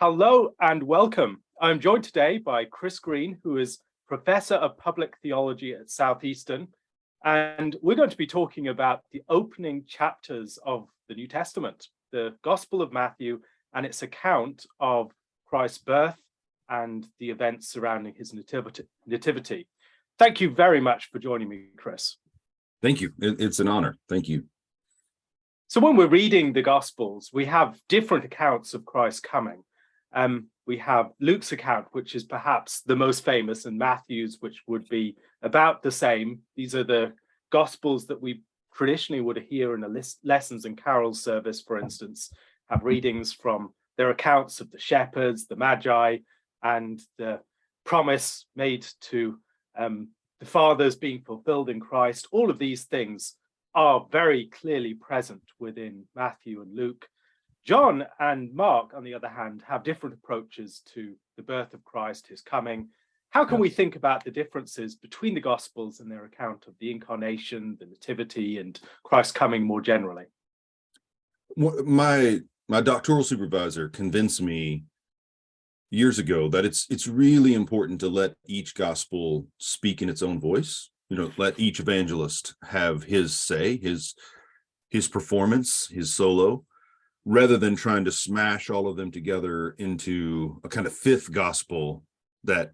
Hello and welcome. I'm joined today by Chris Green, who is Professor of Public Theology at Southeastern, and we're going to be talking about the opening chapters of the New Testament, the Gospel of Matthew and its account of Christ's birth and the events surrounding his nativity. Thank you very much for joining me, Chris. Thank you. It's an honor. Thank you. So when we're reading the Gospels, we have different accounts of Christ's coming. We have Luke's account, which is perhaps the most famous, and Matthew's, which would be about the same. These are the Gospels that we traditionally would hear in a lessons and carols service, for instance, have readings from their accounts of the shepherds, the magi, and the promise made to the fathers being fulfilled in Christ. All of these things are very clearly present within Matthew and Luke. John and Mark, on the other hand, have different approaches to the birth of Christ, his coming. How can we think about the differences between the Gospels and their account of the incarnation, the nativity, and Christ's coming more generally? My doctoral supervisor convinced me years ago that it's really important to let each gospel speak in its own voice. Let each evangelist have his say, his performance, his solo, rather than trying to smash all of them together into a kind of fifth gospel that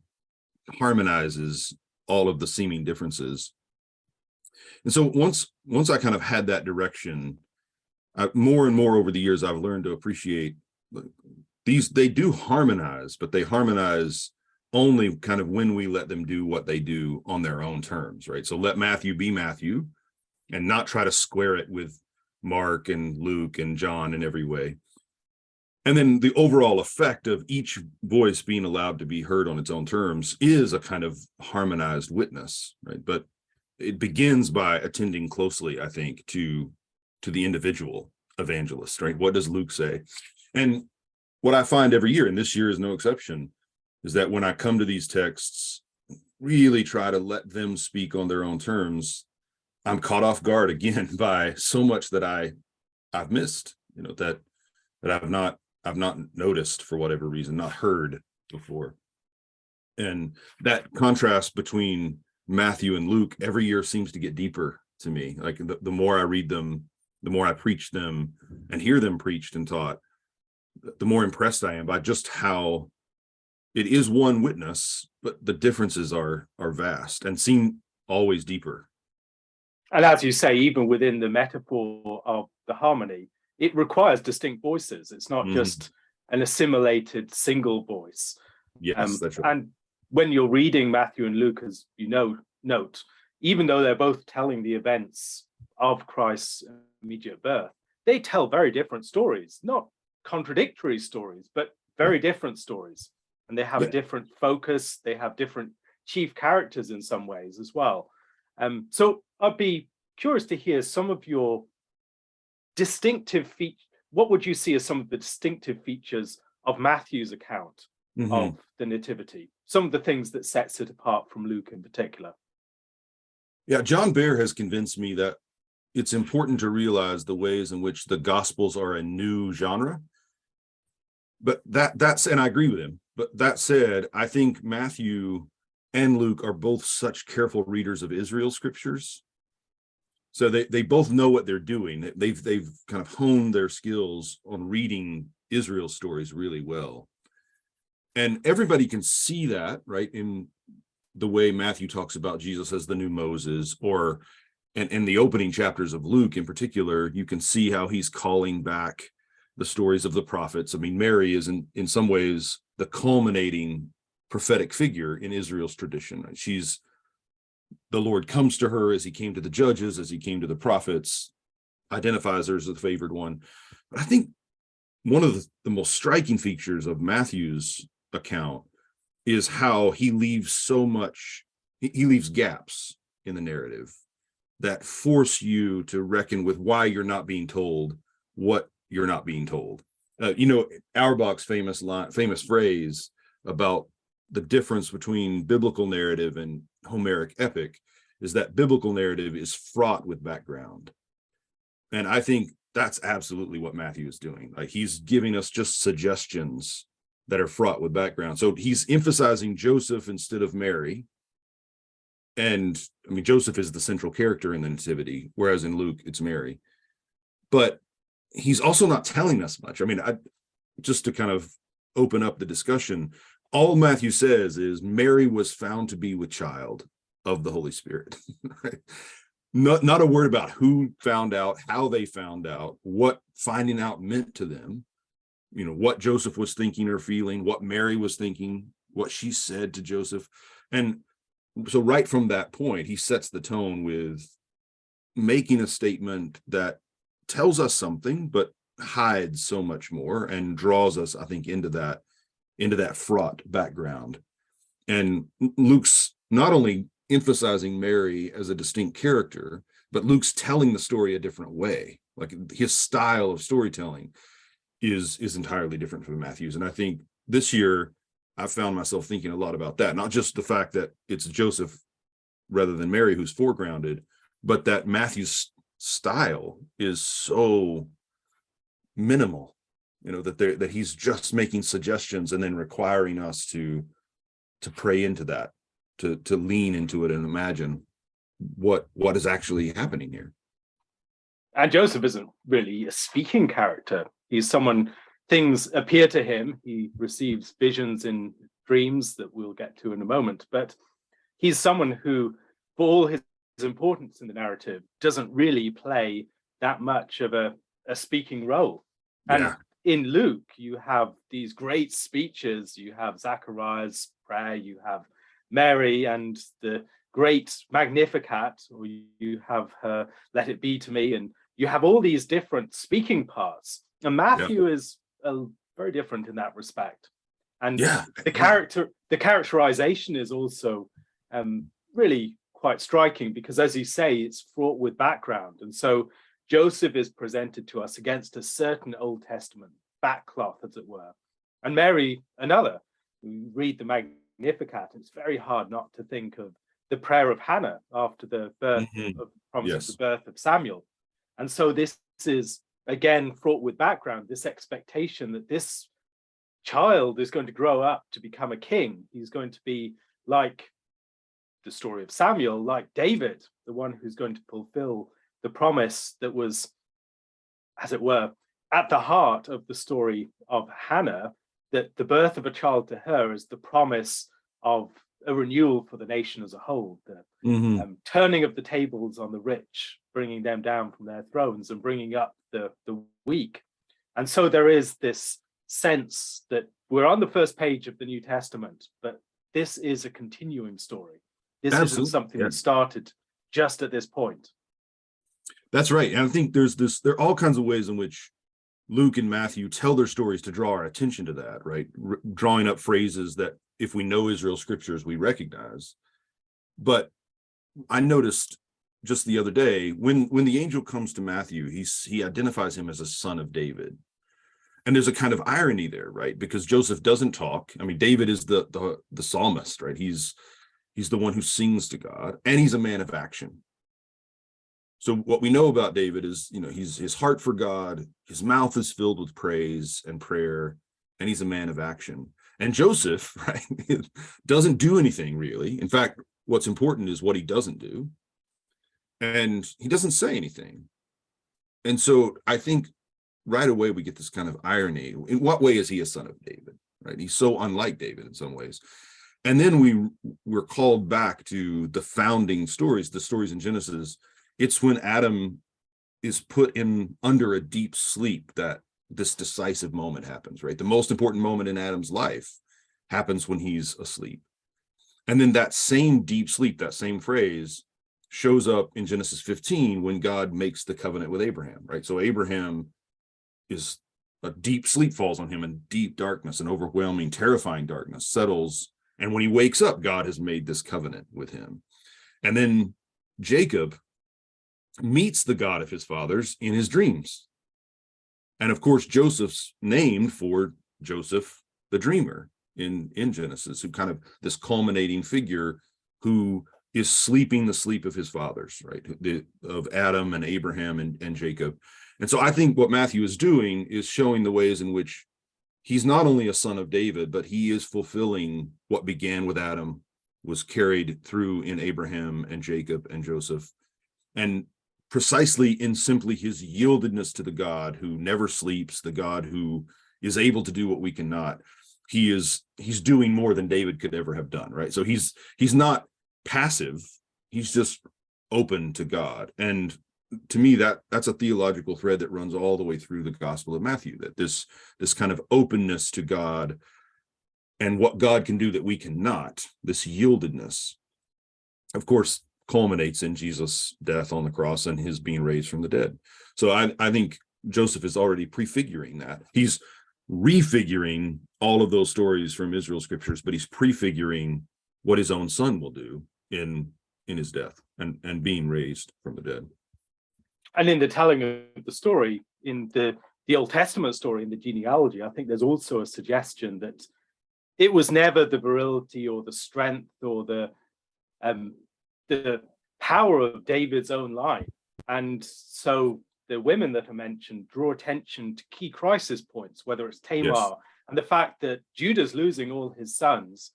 harmonizes all of the seeming differences. And so once I kind of had that direction, more and more over the years, I've learned to appreciate they do harmonize, but they harmonize only kind of when we let them do what they do on their own terms, right? So let Matthew be Matthew and not try to square it with Mark and Luke and John in every way. And then the overall effect of each voice being allowed to be heard on its own terms is a kind of harmonized witness, right? But it begins by attending closely, I think, to the individual evangelist, right? What does Luke say? And what I find every year, and this year is no exception, is that when I come to these texts, really try to let them speak on their own terms, I'm caught off guard again by so much that I've missed, that I've not noticed for whatever reason, not heard before. And that contrast between Matthew and Luke every year seems to get deeper to me. Like the more I read them, the more I preach them and hear them preached and taught, the more impressed I am by just how it is one witness, but the differences are vast and seem always deeper. And as you say, even within the metaphor of the harmony, it requires distinct voices. It's not just an assimilated single voice. Yes, that's right. And when you're reading Matthew and Luke, as you note, even though they're both telling the events of Christ's immediate birth, they tell very different stories, not contradictory stories, but very different stories. And they have a different focus. They have different chief characters in some ways as well. So I'd be curious to hear some of your distinctive features. What would you see as some of the distinctive features of Matthew's account of the Nativity? Some of the things that sets it apart from Luke in particular. Yeah, John Behr has convinced me that it's important to realize the ways in which the Gospels are a new genre. But that's, and I agree with him. But that said, I think Matthew and Luke are both such careful readers of Israel scriptures. So they both know what they're doing. They've kind of honed their skills on reading Israel stories really well. And everybody can see that, right, in the way Matthew talks about Jesus as the new Moses, or in the opening chapters of Luke in particular, you can see how he's calling back the stories of the prophets. I mean, Mary is in some ways the culminating prophetic figure in Israel's tradition. She's, the Lord comes to her as he came to the judges, as he came to the prophets, identifies her as the favored one. But I think one of the most striking features of Matthew's account is how he leaves he leaves gaps in the narrative that force you to reckon with why you're not being told what you're not being told. Auerbach's famous phrase about the difference between biblical narrative and Homeric epic is that biblical narrative is fraught with background. And I think that's absolutely what Matthew is doing. Like, he's giving us just suggestions that are fraught with background. So he's emphasizing Joseph instead of Mary. And I mean, Joseph is the central character in the Nativity, whereas in Luke, it's Mary. But he's also not telling us much. I mean, just to kind of open up the discussion, all Matthew says is Mary was found to be with child of the Holy Spirit. Right? Not a word about who found out, how they found out, what finding out meant to them, you know, what Joseph was thinking or feeling, what Mary was thinking, what she said to Joseph. And so right from that point, he sets the tone with making a statement that tells us something, but hides so much more and draws us, I think, into that fraught background. And Luke's not only emphasizing Mary as a distinct character, but Luke's telling the story a different way. Like his style of storytelling is entirely different from Matthew's. And I think this year I found myself thinking a lot about that, not just the fact that it's Joseph rather than Mary who's foregrounded, but that Matthew's style is so minimal, you know, that he's just making suggestions and then requiring us to pray into that, to lean into it and imagine what is actually happening here. And Joseph isn't really a speaking character. He's someone, things appear to him. He receives visions in dreams that we'll get to in a moment. But he's someone who, for all his importance in the narrative, doesn't really play that much of a speaking role. And in Luke, you have these great speeches. You have Zachariah's prayer, you have Mary and the great Magnificat, or you have her Let It Be to Me, and you have all these different speaking parts. And Matthew is very different in that respect. And the characterization is also really quite striking, because, as you say, it's fraught with background. And so Joseph is presented to us against a certain Old Testament backcloth, as it were, and Mary another. We read the Magnificat, and it's very hard not to think of the prayer of Hannah after the birth of the birth of Samuel. And so this is again fraught with background, this expectation that this child is going to grow up to become a king. He's going to be like the story of Samuel, like David, the one who's going to fulfill the promise that was, as it were, at the heart of the story of Hannah, that the birth of a child to her is the promise of a renewal for the nation as a whole, the turning of the tables on the rich, bringing them down from their thrones and bringing up the weak. And so there is this sense that we're on the first page of the New Testament, but this is a continuing story. This isn't something that started just at this point. That's right. And I think there are all kinds of ways in which Luke and Matthew tell their stories to draw our attention to that, right? Drawing up phrases that, if we know Israel scriptures, we recognize. But I noticed just the other day, when the angel comes to Matthew, he identifies him as a son of David. And there's a kind of irony there, right? Because Joseph doesn't talk. I mean, David is the psalmist, right? He's the one who sings to God, and he's a man of action. So what we know about David is, you know, he's his heart for God, his mouth is filled with praise and prayer, and he's a man of action. And Joseph, right, doesn't do anything really. In fact, what's important is what he doesn't do. And he doesn't say anything. And so I think right away we get this kind of irony. In what way is he a son of David, right? He's so unlike David in some ways. And then we're called back to the founding stories, the stories in Genesis. It's when Adam is put in under a deep sleep that this decisive moment happens, right? The most important moment in Adam's life happens when he's asleep. And then that same deep sleep, that same phrase, shows up in Genesis 15 when God makes the covenant with Abraham, right? So Abraham is, a deep sleep falls on him, and deep darkness, an overwhelming, terrifying darkness settles. And when he wakes up, God has made this covenant with him. And then Jacob meets the God of his fathers in his dreams. And of course, Joseph's named for Joseph the dreamer in Genesis, who kind of this culminating figure who is sleeping the sleep of his fathers, right? Of Adam and Abraham and Jacob. And so I think what Matthew is doing is showing the ways in which he's not only a son of David, but he is fulfilling what began with Adam, was carried through in Abraham and Jacob and Joseph, and precisely in simply his yieldedness to the God who never sleeps, the God who is able to do what we cannot. He's doing more than David could ever have done, right? So he's not passive, he's just open to God. And to me, that's a theological thread that runs all the way through the Gospel of Matthew, that this kind of openness to God and what God can do that we cannot, this yieldedness, of course, culminates in Jesus' death on the cross and his being raised from the dead. So I think Joseph is already prefiguring that. He's refiguring all of those stories from Israel scriptures, but he's prefiguring what his own son will do in his death and being raised from the dead. And in the telling of the story, in the Old Testament story, in the genealogy, I think there's also a suggestion that it was never the virility or the strength or the power of David's own line. And so the women that are mentioned draw attention to key crisis points, whether it's Tamar, yes, and the fact that Judah's losing all his sons.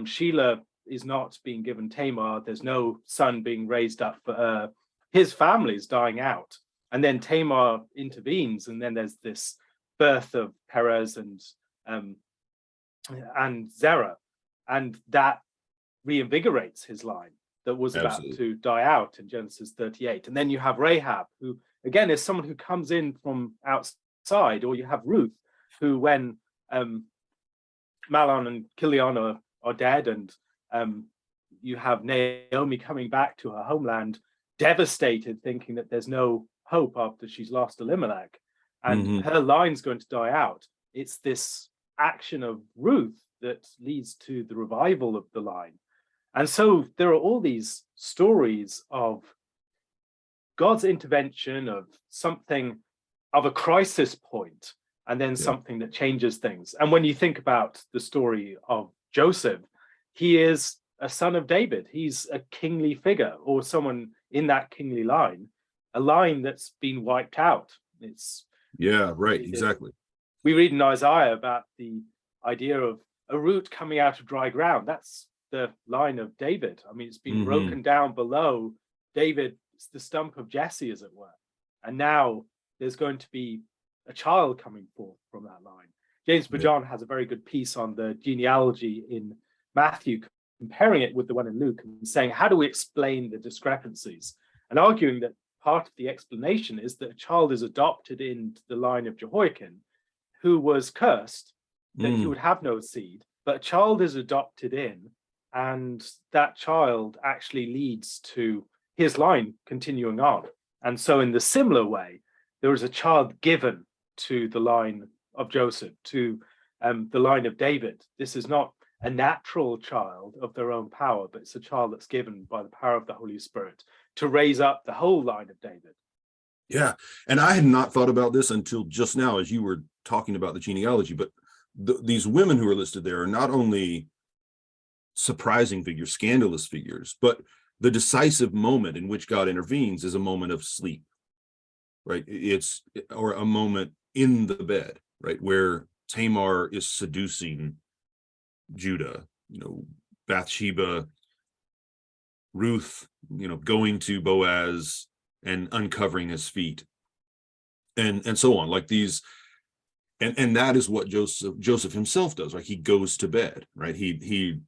Sheila is not being given Tamar. There's no son being raised up for her. His family's dying out. And then Tamar intervenes, and then there's this birth of Perez and Zerah, and that reinvigorates his line that was Absolutely. About to die out in Genesis 38. And then you have Rahab, who again is someone who comes in from outside, or you have Ruth, who when Mahlon and Chilion are dead, and you have Naomi coming back to her homeland, devastated, thinking that there's no hope after she's lost Elimelech, and her line's going to die out. It's this action of Ruth that leads to the revival of the line. And so there are all these stories of God's intervention, of something, of a crisis point, and then something that changes things. And when you think about the story of Joseph, he is a son of David. He's a kingly figure, or someone in that kingly line, a line that's been wiped out. Exactly. We read in Isaiah about the idea of a root coming out of dry ground. That's the line of David. I mean, it's been broken down below David. It's the stump of Jesse, as it were. And now there's going to be a child coming forth from that line. James Bajan has a very good piece on the genealogy in Matthew, comparing it with the one in Luke, and saying, how do we explain the discrepancies? And arguing that part of the explanation is that a child is adopted into the line of Jehoiakim, who was cursed that he would have no seed, but a child is adopted in, and that child actually leads to his line continuing on. And so in the similar way, there is a child given to the line of Joseph, to the line of David. This is not a natural child of their own power, but it's a child that's given by the power of the Holy Spirit to raise up the whole line of David. Yeah, and I had not thought about this until just now as you were talking about the genealogy, but these women who are listed there are not only surprising figures, scandalous figures, but the decisive moment in which God intervenes is a moment of sleep, right? Or a moment in the bed, right, where Tamar is seducing Judah, Bathsheba, Ruth, going to Boaz and uncovering his feet, and so on, like these. And that is what Joseph himself does, right? He goes to bed, right? He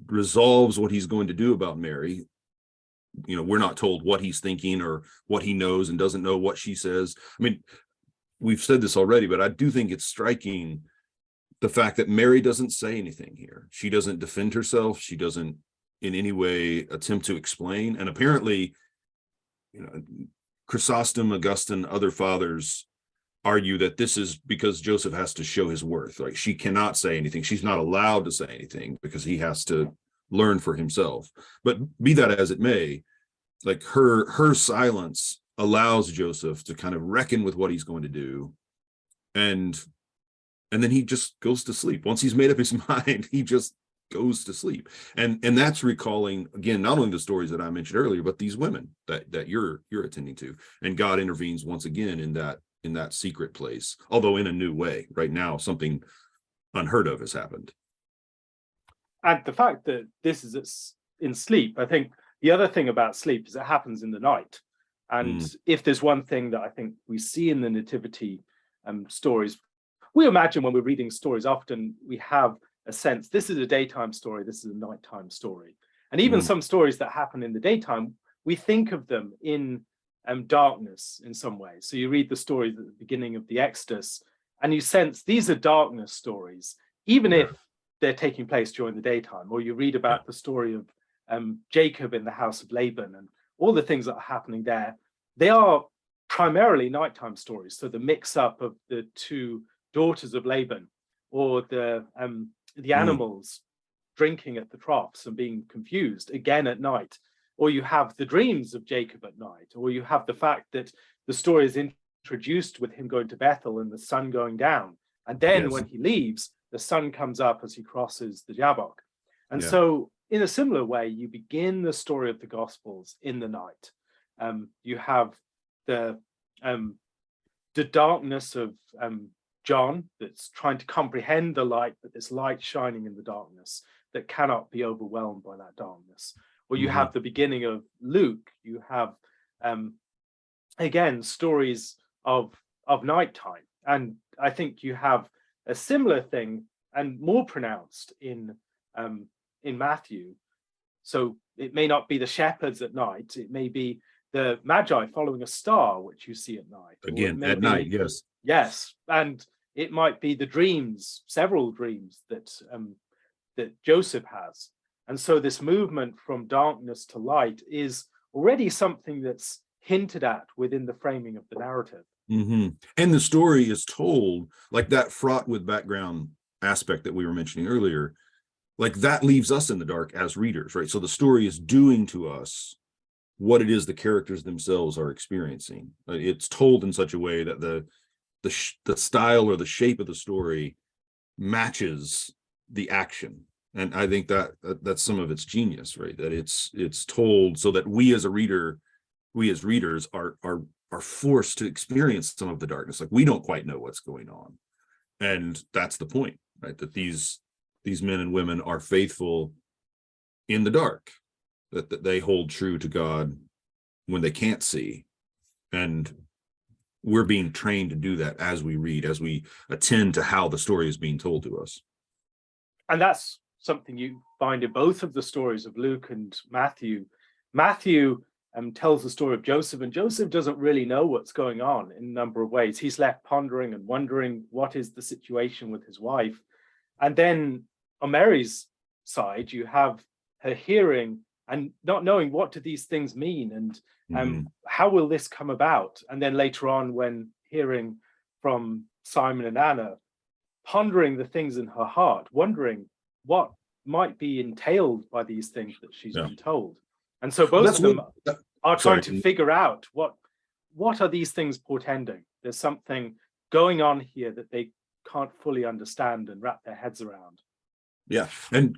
resolves what he's going to do about Mary. We're not told what he's thinking or what he knows and doesn't know what she says. I mean, we've said this already, but I do think it's striking the fact that Mary doesn't say anything here. She doesn't defend herself. She doesn't in any way attempt to explain. And apparently, Chrysostom, Augustine, other fathers argue that this is because Joseph has to show his worth. Like, she cannot say anything. She's not allowed to say anything because he has to learn for himself. But be that as it may, like her silence allows Joseph to kind of reckon with what he's going to do. And then he just goes to sleep. Once he's made up his mind, he just goes to sleep. And that's recalling, again, not only the stories that I mentioned earlier, but these women that you're attending to. And God intervenes once again in that secret place, although in a new way. Right now, something unheard of has happened. And the fact that this is in sleep, I think the other thing about sleep is it happens in the night. And if there's one thing that I think we see in the Nativity stories, we imagine when we're reading stories, often we have a sense, this is a daytime story, this is a nighttime story. And even some stories that happen in the daytime, we think of them in darkness in some way. So you read the stories at the beginning of the Exodus, and you sense these are darkness stories, even if they're taking place during the daytime. Or you read about the story of Jacob in the house of Laban and all the things that are happening there. They are primarily nighttime stories. So the mix-up of the two daughters of Laban, or the animals drinking at the troughs and being confused again at night, or you have the dreams of Jacob at night, or you have the fact that the story is introduced with him going to Bethel and the sun going down, and then when he leaves, the sun comes up as he crosses the Jabbok. And so in a similar way, you begin the story of the Gospels in the night. You have the darkness of John that's trying to comprehend the light, but this light shining in the darkness that cannot be overwhelmed by that darkness. Or you have the beginning of Luke. You have again stories of nighttime, and I think you have a similar thing and more pronounced in Matthew. So it may not be the shepherds at night; it may be the Magi following a star, which you see at night. Again, at night, yes, and it might be the dreams, several dreams that Joseph has. And so this movement from darkness to light is already something that's hinted at within the framing of the narrative. And the story is told like that, fraught with background aspect that we were mentioning earlier, like that leaves us in the dark as readers, right? So the story is doing to us what it is the characters themselves are experiencing. It's told in such a way that the style or the shape of the story matches the action. And I think that's some of its genius, right? That it's told so that we as readers are forced to experience some of the darkness. Like we don't quite know what's going on. And that's the point, right? That these men and women are faithful in the dark, that they hold true to God when they can't see. And we're being trained to do that as we read, as we attend to how the story is being told to us. And that's something you find in both of the stories of Luke and Matthew. Matthew tells the story of Joseph, and Joseph doesn't really know what's going on in a number of ways. He's left pondering and wondering what is the situation with his wife. And then on Mary's side, you have her hearing and not knowing what do these things mean, and how will this come about? And then later on, when hearing from Simon and Anna, pondering the things in her heart, wondering what might be entailed by these things that she's been told. And so both of them are trying to figure out what are these things portending. There's something going on here that they can't fully understand and wrap their heads around. Yeah, and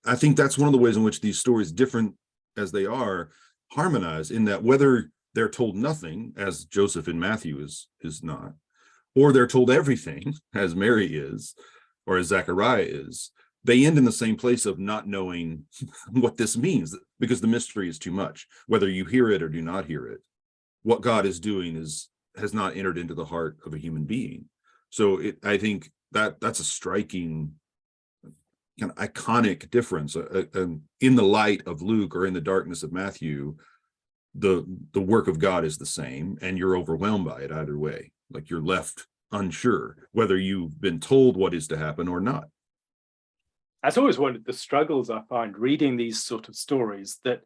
I think that's one of the ways in which these stories, different as they are, harmonize, in that whether they're told nothing, as Joseph in Matthew is not, or they're told everything, as Mary is, or as Zechariah is, they end in the same place of not knowing what this means, because the mystery is too much. Whether you hear it or do not hear it, what God is doing has not entered into the heart of a human being. So I think that's a striking, kind of iconic difference. In the light of Luke or in the darkness of Matthew, the work of God is the same, and you're overwhelmed by it either way. Like you're left unsure whether you've been told what is to happen or not. That's always one of the struggles I find reading these sort of stories, that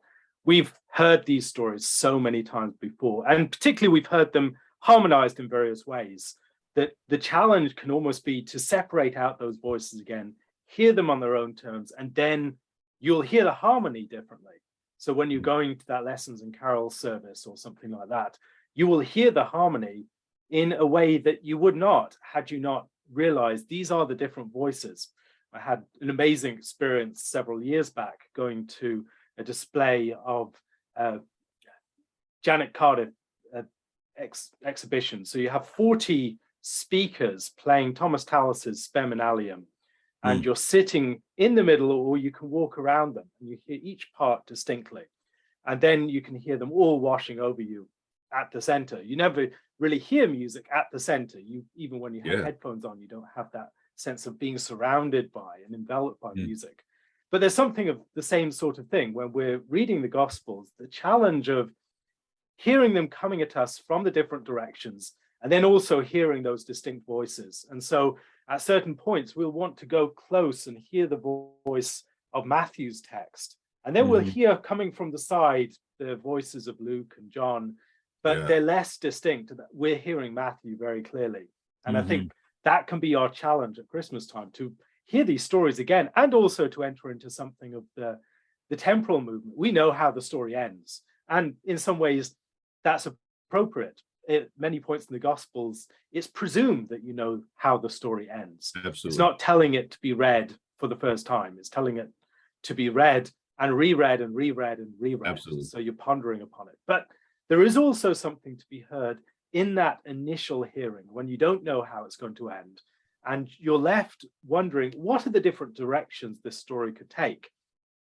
we've heard these stories so many times before, and particularly we've heard them harmonized in various ways, that the challenge can almost be to separate out those voices again, hear them on their own terms, and then you'll hear the harmony differently. So when you're going to that lessons and carols service or something like that, you will hear the harmony in a way that you would not had you not realized these are the different voices. I had an amazing experience several years back going to a display of Janet Cardiff exhibition. So you have 40 speakers playing Thomas Tallis's Spem and Allium, and you're sitting in the middle, or you can walk around them and you hear each part distinctly. And then you can hear them all washing over you at the center. You never really hear music at the center. Even when you have headphones on, you don't have that sense of being surrounded by and enveloped by music. But there's something of the same sort of thing when we're reading the Gospels, the challenge of hearing them coming at us from the different directions, and then also hearing those distinct voices. And so at certain points, we'll want to go close and hear the voice of Matthew's text. And then we'll hear coming from the side the voices of Luke and John, but they're less distinct. We're hearing Matthew very clearly. And I think that can be our challenge at Christmas time, to hear these stories again, and also to enter into something of the temporal movement. We know how the story ends. And in some ways, that's appropriate. At many points in the Gospels, it's presumed that you know how the story ends. Absolutely. It's not telling it to be read for the first time. It's telling it to be read and reread and reread and reread. Absolutely. So you're pondering upon it. But there is also something to be heard in that initial hearing when you don't know how it's going to end. And you're left wondering, what are the different directions this story could take?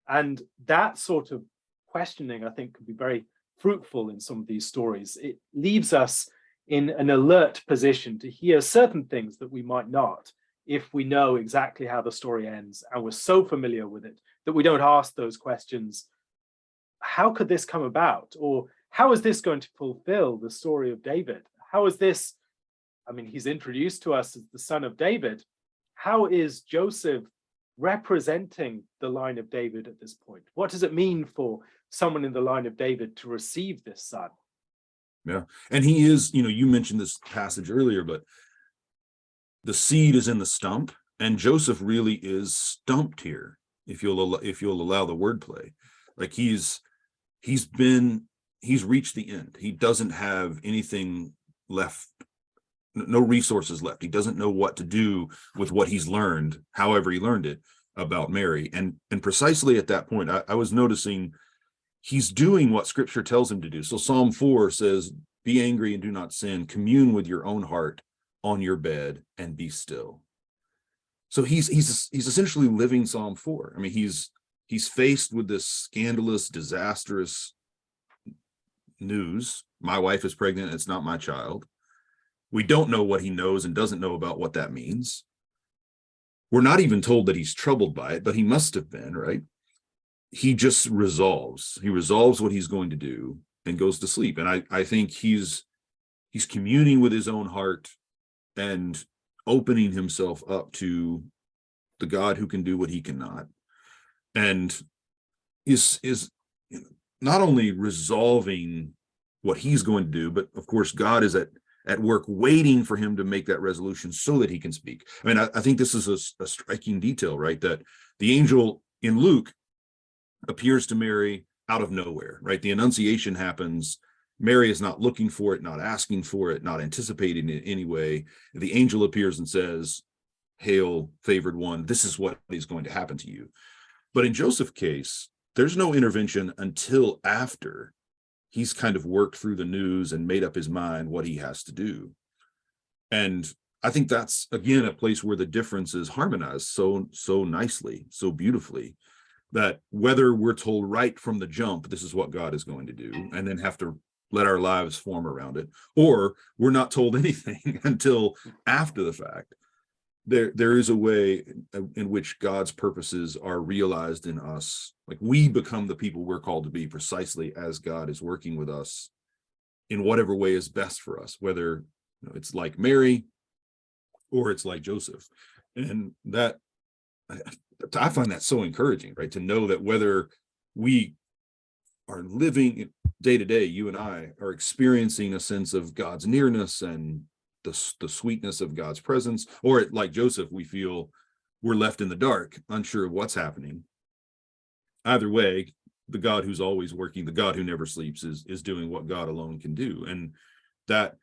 And that sort of questioning, I think, can be very fruitful in some of these stories. It leaves us in an alert position to hear certain things that we might not, if we know exactly how the story ends and we're so familiar with it that we don't ask those questions. How could this come about? Or how is this going to fulfill the story of David? How is this, I mean, he's introduced to us as the son of David. How is Joseph representing the line of David at this point? What does it mean for someone in the line of David to receive this son? Yeah. And he is, you mentioned this passage earlier, but the seed is in the stump, and Joseph really is stumped here, if you'll allow the wordplay. Like he's reached the end. He doesn't have anything left, no resources left. He doesn't know what to do with what he's learned, however he learned it, about Mary. And precisely at that point, I was noticing he's doing what Scripture tells him to do. So Psalm 4 says, "Be angry and do not sin. Commune with your own heart on your bed and be still." So he's essentially living Psalm 4. I mean, he's faced with this scandalous, disastrous news. My wife is pregnant. It's not my child. We don't know what he knows and doesn't know about what that means. We're not even told that he's troubled by it, but he must have been, right? He just resolves. He resolves what he's going to do and goes to sleep. And I think he's communing with his own heart and opening himself up to the God who can do what he cannot, and is not only resolving what he's going to do, but of course God is at work waiting for him to make that resolution so that he can speak. I mean, I think this is a striking detail, right? That the angel in Luke appears to Mary out of nowhere, right? The Annunciation happens. Mary is not looking for it, not asking for it, not anticipating it in any way. The angel appears and says, "Hail, favored one, this is what is going to happen to you." But in Joseph's case, there's no intervention until after he's kind of worked through the news and made up his mind what he has to do. And I think that's, again, a place where the differences harmonize so nicely, so beautifully, that whether we're told right from the jump, this is what God is going to do, and then have to let our lives form around it, or we're not told anything until after the fact, there is a way in which God's purposes are realized in us. Like we become the people we're called to be precisely as God is working with us in whatever way is best for us, whether it's like Mary or it's like Joseph. And that, I find that so encouraging, right? To know that whether we are living day to day, you and I are experiencing a sense of God's nearness and the sweetness of God's presence, or like Joseph, we feel we're left in the dark, unsure of what's happening. Either way, the God who's always working, the God who never sleeps, is doing what God alone can do. And that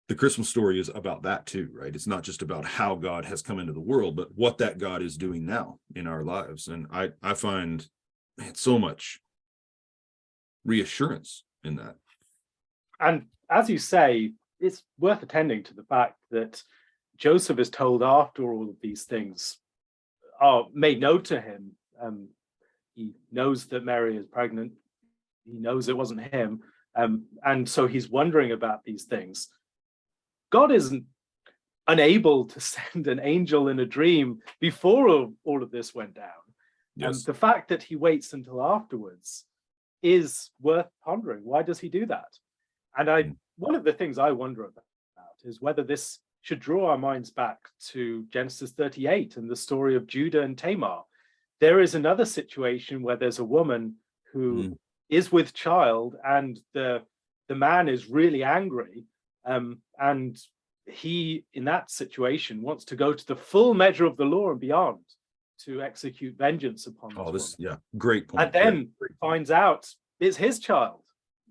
the Christmas story is about that too, right? It's not just about how God has come into the world, but what that God is doing now in our lives. And I find so much reassurance in that. And as you say, it's worth attending to the fact that Joseph is told after all of these things, are made known to him. He knows that Mary is pregnant. He knows it wasn't him. And so he's wondering about these things. God isn't unable to send an angel in a dream before all of this went down. Yes. The fact that he waits until afterwards is worth pondering. Why does he do that? And one of the things I wonder about is whether this should draw our minds back to Genesis 38 and the story of Judah and Tamar. There is another situation where there's a woman who is with child, and the man is really angry, and he, in that situation, wants to go to the full measure of the law and beyond to execute vengeance upon this woman. Great point. And then finds out it's his child,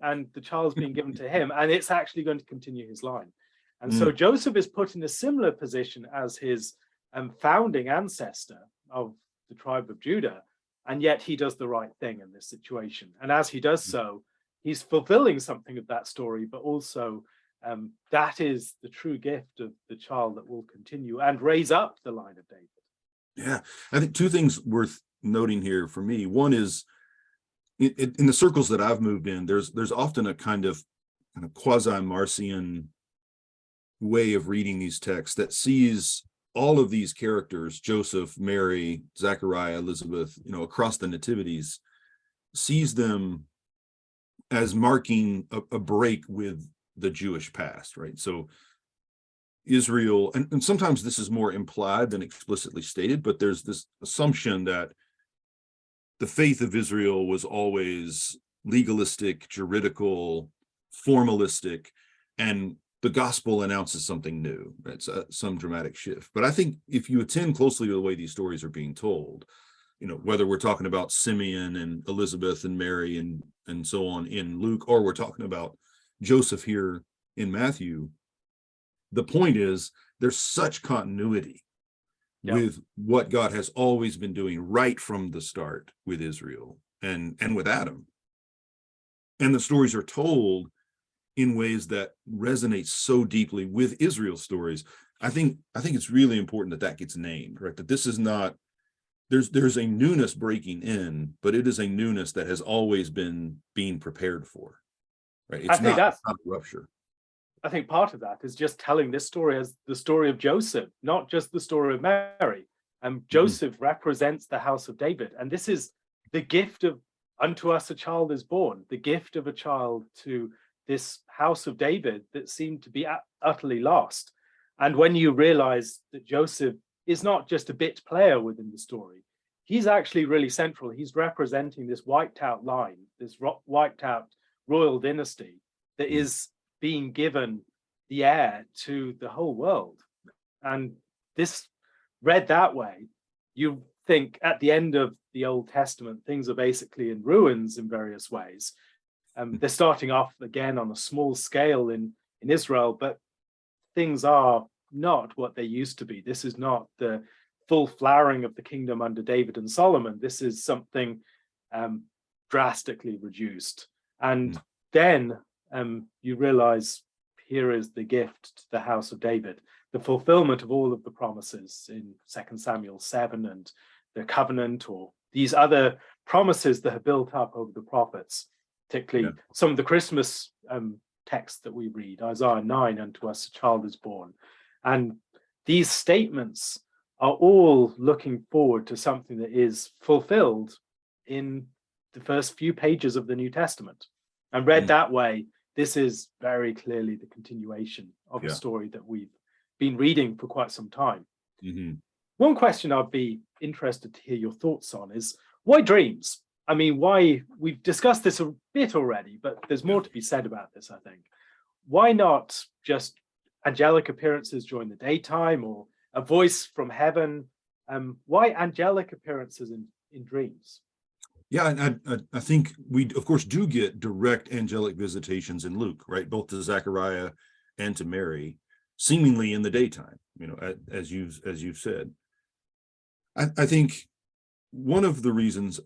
and the child's being given to him, and it's actually going to continue his line. And so Joseph is put in a similar position as his founding ancestor of the tribe of Judah, and yet he does the right thing in this situation. And as he does so, he's fulfilling something of that story, but also that is the true gift of the child that will continue and raise up the line of David. Yeah, I think two things worth noting here for me. One is in the circles that I've moved in, there's often a kind of quasi-Marcion way of reading these texts that sees all of these characters, Joseph, Mary, Zechariah, Elizabeth, across the nativities, sees them as marking a break with the Jewish past, right? So Israel, and sometimes this is more implied than explicitly stated, but there's this assumption that the faith of Israel was always legalistic, juridical, formalistic, and the gospel announces something new. It's some dramatic shift. But I think if you attend closely to the way these stories are being told, whether we're talking about Simeon and Elizabeth and Mary and so on in Luke, or we're talking about Joseph here in Matthew, the point is there's such continuity with what God has always been doing right from the start with Israel and with Adam. And the stories are told in ways that resonate so deeply with Israel's stories. I think it's really important that gets named, right? That this is not, there's a newness breaking in, but it is a newness that has always been being prepared for, right? It's not a rupture. I think part of that is just telling this story as the story of Joseph, not just the story of Mary. Joseph represents the house of David, and this is the gift of unto us a child is born, the gift of a child to this house of David that seemed to be utterly lost. And when you realize that Joseph is not just a bit player within the story, he's actually really central. He's representing this wiped out line, this wiped out royal dynasty that is being given the heir to the whole world. And this, read that way, you think at the end of the Old Testament, things are basically in ruins in various ways. They're starting off again on a small scale in Israel, but things are not what they used to be. This is not the full flowering of the kingdom under David and Solomon. This is something drastically reduced. And then you realize here is the gift to the house of David, the fulfillment of all of the promises in 2 Samuel 7 and the covenant, or these other promises that have built up over the prophets. Particularly some of the Christmas texts that we read, Isaiah 9, unto us a child is born. And these statements are all looking forward to something that is fulfilled in the first few pages of the New Testament. And read that way, this is very clearly the continuation of a story that we've been reading for quite some time. One question I'd be interested to hear your thoughts on is, why dreams? I mean, why? We've discussed this a bit already, but there's more to be said about this, I think. Why not just angelic appearances during the daytime, or a voice from heaven? Why angelic appearances in dreams? Yeah, and I think we, of course, do get direct angelic visitations in Luke, right? Both to Zechariah and to Mary, seemingly in the daytime, as you've said. I think one of the reasons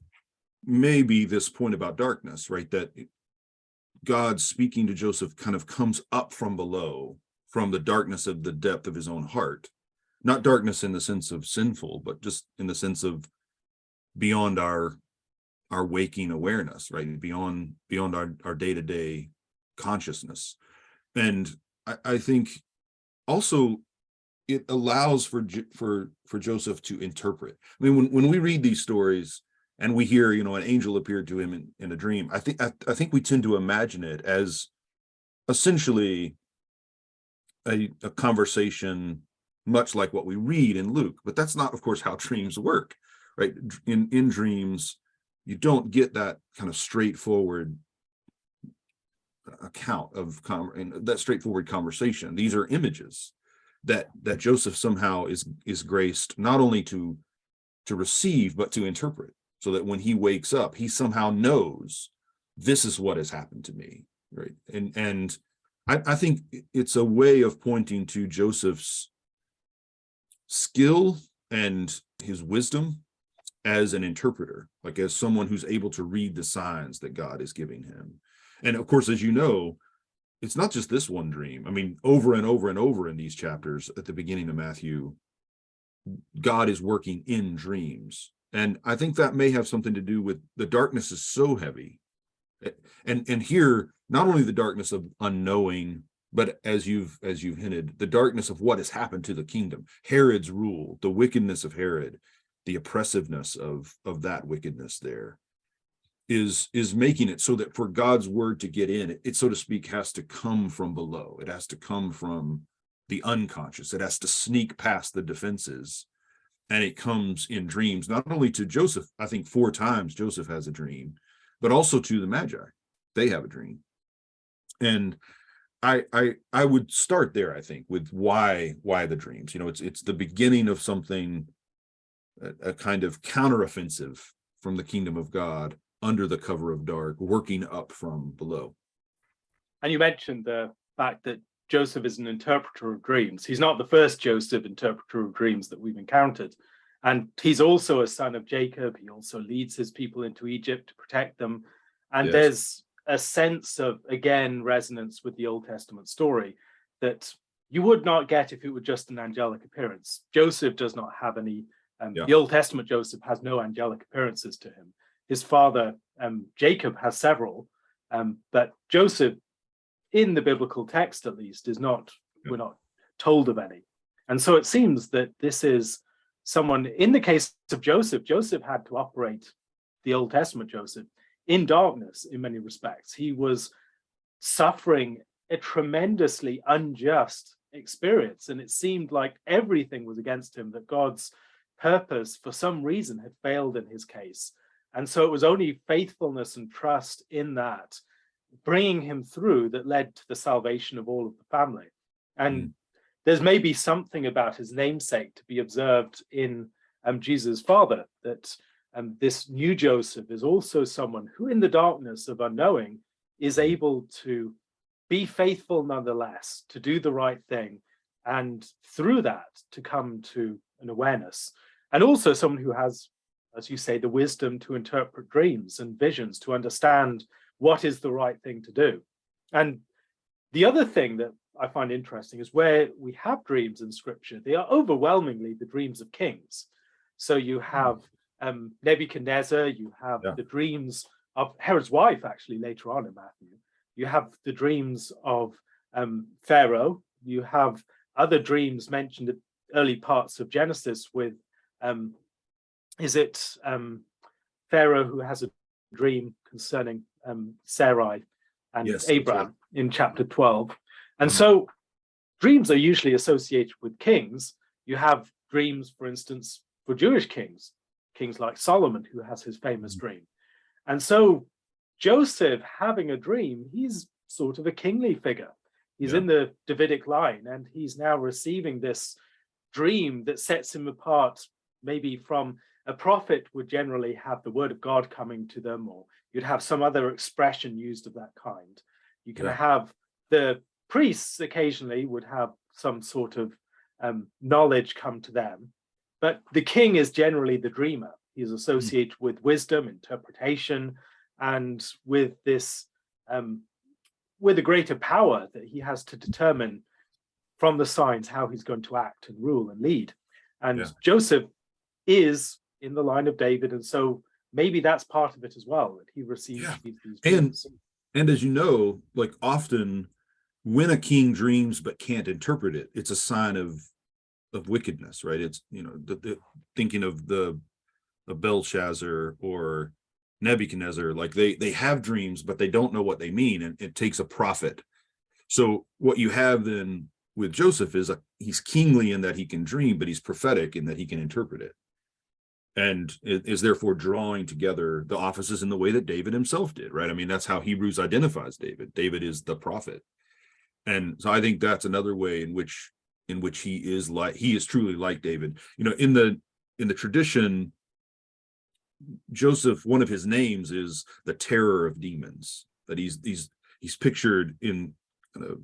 may be this point about darkness, right? That God speaking to Joseph kind of comes up from below, from the darkness of the depth of his own heart. not darkness in the sense of sinful, but just in the sense of beyond our waking awareness, right? Beyond our day-to-day consciousness. And I think also it allows for Joseph to interpret. I mean, when we read these stories and we hear, an angel appeared to him in a dream, I think we tend to imagine it as essentially a conversation much like what we read in Luke, but that's not, of course, how dreams work, right? In dreams, you don't get that kind of straightforward account of that straightforward conversation. These are images that Joseph somehow is graced not only to receive, but to interpret, so that when he wakes up, he somehow knows this is what has happened to me, right? And I think it's a way of pointing to Joseph's skill and his wisdom as an interpreter, like as someone who's able to read the signs that God is giving him. And of course, as you know, it's not just this one dream. I mean, over and over and over in these chapters at the beginning of Matthew, God is working in dreams. And I think that may have something to do with the darkness is so heavy. And here, not only the darkness of unknowing, but as you've hinted, the darkness of what has happened to the kingdom, Herod's rule, the wickedness of Herod, the oppressiveness of that wickedness there is making it so that for God's word to get in, it, so to speak, has to come from below. It has to come from the unconscious. It has to sneak past the defenses. And it comes in dreams, not only to Joseph. I think 4 times Joseph has a dream, but also to the Magi. They have a dream. And I would start there, I think, with why the dreams. It's the beginning of something, a kind of counteroffensive from the kingdom of God under the cover of dark, working up from below. And you mentioned the fact that Joseph is an interpreter of dreams. He's not the first Joseph interpreter of dreams that we've encountered. And he's also a son of Jacob. He also leads his people into Egypt to protect them. And there's a sense of, again, resonance with the Old Testament story that you would not get if it were just an angelic appearance. Joseph does not have any, the Old Testament Joseph has no angelic appearances to him. His father, Jacob, has several, but Joseph, in the biblical text at least, we're not told of any. And so it seems that this is someone, in the case of Joseph had to operate, the Old Testament Joseph, in darkness in many respects. He was suffering a tremendously unjust experience, and it seemed like everything was against him, that God's purpose for some reason had failed in his case. And so it was only faithfulness and trust in that, bringing him through, that led to the salvation of all of the family. And there's maybe something about his namesake to be observed in Jesus' father, that this new Joseph is also someone who, in the darkness of unknowing, is able to be faithful nonetheless, to do the right thing, and through that to come to an awareness. And also someone who has, as you say, the wisdom to interpret dreams and visions, to understand what is the right thing to do. And the other thing that I find interesting is where we have dreams in scripture, they are overwhelmingly the dreams of kings. So you have Nebuchadnezzar, you have the dreams of Herod's wife, actually, later on in Matthew. You have the dreams of Pharaoh. You have other dreams mentioned at early parts of Genesis with, Pharaoh who has a dream concerning Sarai and Abraham in chapter 12. And so dreams are usually associated with kings. You have dreams, for instance, for Jewish kings like Solomon, who has his famous dream. And so Joseph having a dream, he's sort of a kingly figure. He's in the Davidic line, and he's now receiving this dream that sets him apart, maybe from a prophet would generally have the word of God coming to them, or you'd have some other expression used of that kind. You can have the priests occasionally would have some sort of knowledge come to them, but the king is generally the dreamer. He's associated with wisdom, interpretation, and with this, with a greater power that he has to determine from the signs how he's going to act and rule and lead. And Yeah. Joseph is in the line of David, and so maybe that's part of it as well, that he receives these dreams. And as you know, like often when a king dreams but can't interpret it, it's a sign of wickedness, right? It's, you know, thinking of the Belshazzar or Nebuchadnezzar, like they have dreams but they don't know what they mean, and it takes a prophet. So what you have then with Joseph is he's kingly in that he can dream, but he's prophetic in that he can interpret it, and it is therefore drawing together the offices in the way that David himself did, right? I mean, that's how Hebrews identifies David. David is the prophet. And so I think that's another way in which he is truly like David. You know, in the tradition, Joseph, one of his names is the terror of demons, that he's pictured in kind of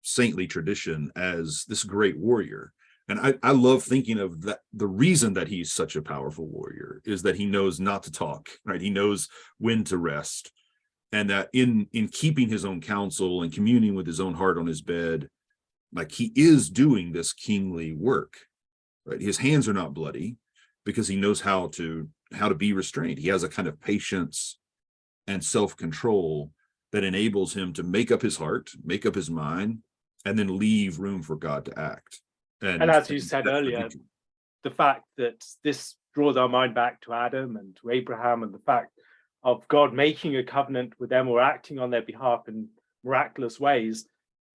saintly tradition as this great warrior. And I love thinking of that. The reason that he's such a powerful warrior is that he knows not to talk, right? He knows when to rest. And that in keeping his own counsel and communing with his own heart on his bed, like he is doing this kingly work, right? His hands are not bloody because he knows how to be restrained. He has a kind of patience and self-control that enables him to make up his heart, make up his mind, and then leave room for God to act. And as you said earlier, the fact that this draws our mind back to Adam and to Abraham, and the fact of God making a covenant with them or acting on their behalf in miraculous ways,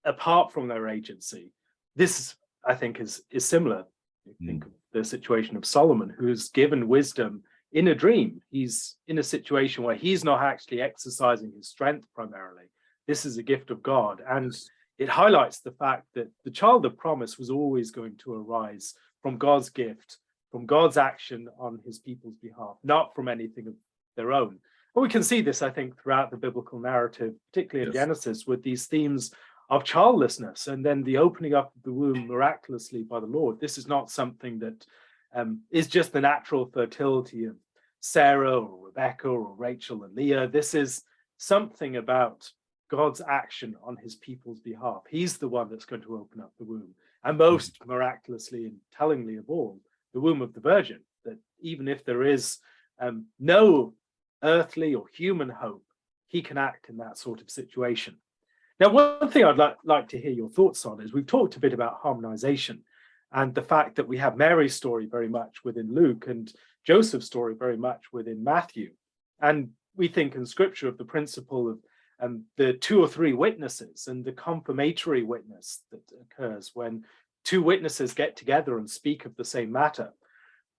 apart from their agency. This, I think, is similar. You think of the situation of Solomon, who's given wisdom in a dream. He's in a situation where he's not actually exercising his strength primarily. This is a gift of God. And it highlights the fact that the child of promise was always going to arise from God's gift, from God's action on his people's behalf, not from anything of their own. And we can see this, I think, throughout the biblical narrative, particularly in Genesis, with these themes of childlessness and then the opening up of the womb miraculously by the Lord. This is not something that is just the natural fertility of Sarah or Rebecca or Rachel and Leah. This is something about God's action on his people's behalf. He's the one that's going to open up the womb. And most miraculously and tellingly of all, the womb of the Virgin, that even if there is no earthly or human hope, he can act in that sort of situation. Now, one thing I'd like to hear your thoughts on is we've talked a bit about harmonization and the fact that we have Mary's story very much within Luke and Joseph's story very much within Matthew. And we think in Scripture of the principle of the two or three witnesses and the confirmatory witness that occurs when two witnesses get together and speak of the same matter.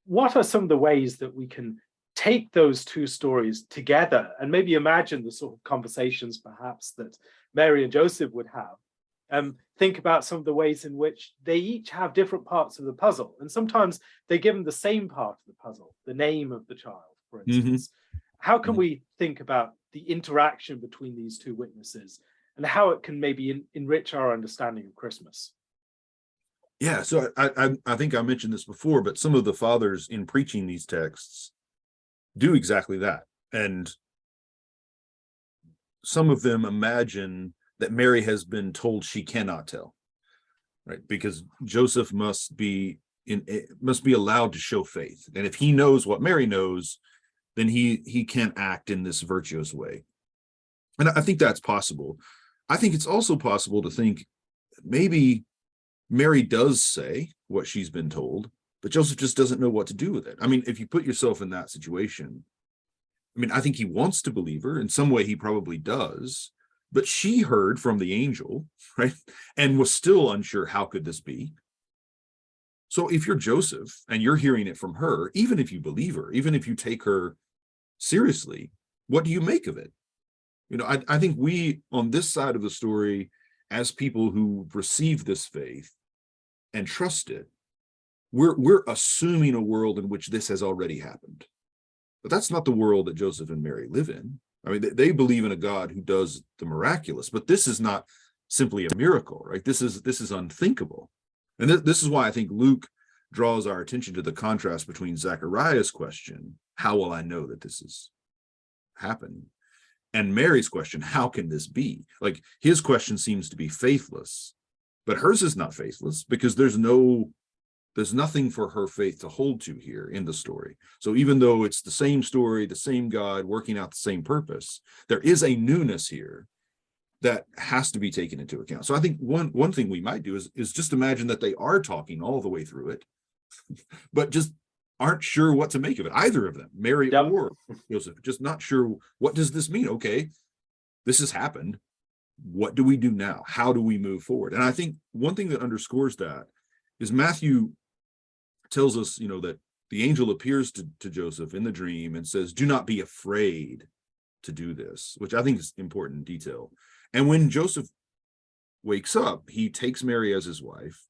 What are some of the ways that we can take those two stories together and maybe imagine the sort of conversations perhaps that Mary and Joseph would have? Think about some of the ways in which they each have different parts of the puzzle, and sometimes they're given the same part of the puzzle, the name of the child, for instance. How can we think about the interaction between these two witnesses and how it can maybe enrich our understanding of Christmas? Yeah, so I think I mentioned this before, but some of the fathers in preaching these texts do exactly that. And some of them imagine that Mary has been told she cannot tell, right? Because Joseph must be allowed to show faith. And if he knows what Mary knows, then he can act in this virtuous way. And I think that's possible. I think it's also possible to think maybe Mary does say what she's been told, but Joseph just doesn't know what to do with it. I mean, if you put yourself in that situation, I mean, I think he wants to believe her. In some way, he probably does. But she heard from the angel, right? And was still unsure, how could this be? So if you're Joseph and you're hearing it from her, even if you believe her, even if you take her seriously, what do you make of it? You know, I think we, on this side of the story, as people who receive this faith and trust it, we're assuming a world in which this has already happened. But that's not the world that Joseph and Mary live in. I mean, they believe in a God who does the miraculous, but this is not simply a miracle, right? This is unthinkable. And this is why I think Luke draws our attention to the contrast between Zechariah's question, how will I know that this is happening? And Mary's question, how can this be? Like, his question seems to be faithless, but hers is not faithless because there's nothing for her faith to hold to here in the story. So even though it's the same story, the same God working out the same purpose, there is a newness here that has to be taken into account. So I think one thing we might do is just imagine that they are talking all the way through it, but just aren't sure what to make of it. Either of them, Mary or Joseph, just not sure, what does this mean? Okay, this has happened. What do we do now? How do we move forward? And I think one thing that underscores that is Matthew tells us, that the angel appears to Joseph in the dream and says, do not be afraid to do this, which I think is important detail. And when Joseph wakes up, he takes Mary as his wife.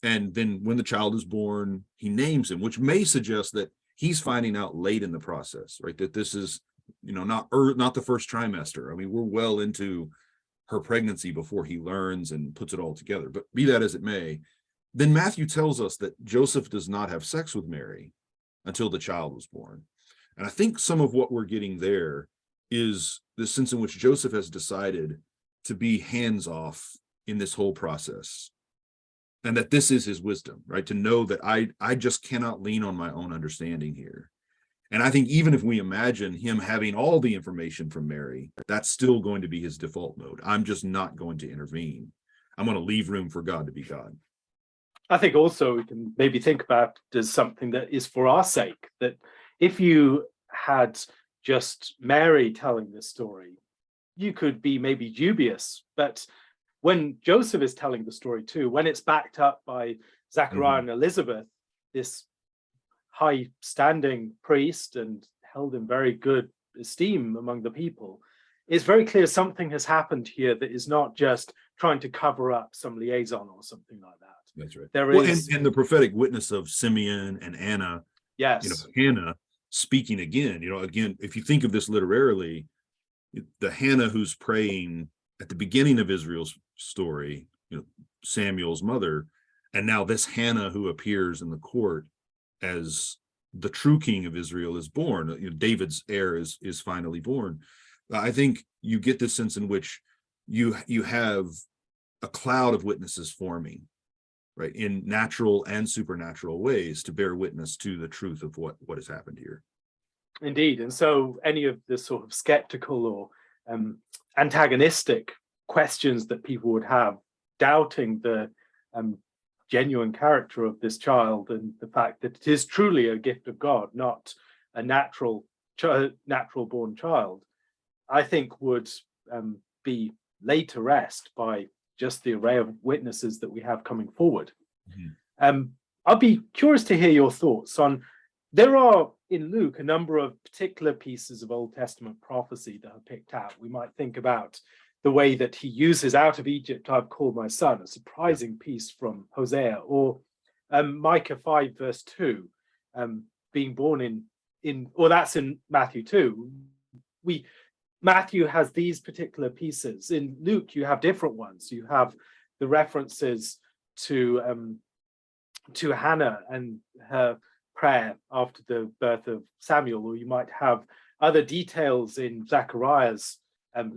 And then when the child is born, he names him, which may suggest that he's finding out late in the process, right? That this is, not the first trimester. I mean, we're well into her pregnancy before he learns and puts it all together. But be that as it may, then Matthew tells us that Joseph does not have sex with Mary until the child was born. And I think some of what we're getting there is the sense in which Joseph has decided to be hands-off in this whole process. And that this is his wisdom, right? To know that I just cannot lean on my own understanding here. And I think even if we imagine him having all the information from Mary, that's still going to be his default mode. I'm just not going to intervene. I'm going to leave room for God to be God. I think also we can maybe think about it as something that is for our sake, that if you had just Mary telling this story, you could be maybe dubious, but when Joseph is telling the story too, when it's backed up by Zachariah and Elizabeth, this high-standing priest and held in very good esteem among the people, it's very clear something has happened here that is not just trying to cover up some liaison or something like that. That's right. There is, and the prophetic witness of Simeon and Anna, yes, Hannah speaking again, again, if you think of this literarily, the Hannah who's praying at the beginning of Israel's story, Samuel's mother, and now this Hannah who appears in the court as the true king of Israel is born. David's heir is finally born. I think you get this sense in which you have a cloud of witnesses forming, right, in natural and supernatural ways to bear witness to the truth of what has happened here. Indeed. And so any of the sort of skeptical or antagonistic questions that people would have, doubting the genuine character of this child and the fact that it is truly a gift of God, not a natural born child, I think would be laid to rest by just the array of witnesses that we have coming forward. Mm-hmm. I'll be curious to hear your thoughts on, there are in Luke a number of particular pieces of Old Testament prophecy that are picked out. We might think about the way that he uses out of Egypt I've called my son, a surprising piece from Hosea, or Micah 5 verse 2, being born or that's in Matthew 2. Matthew has these particular pieces. In Luke, you have different ones. You have the references to Hannah and her prayer after the birth of Samuel, or you might have other details in Zachariah's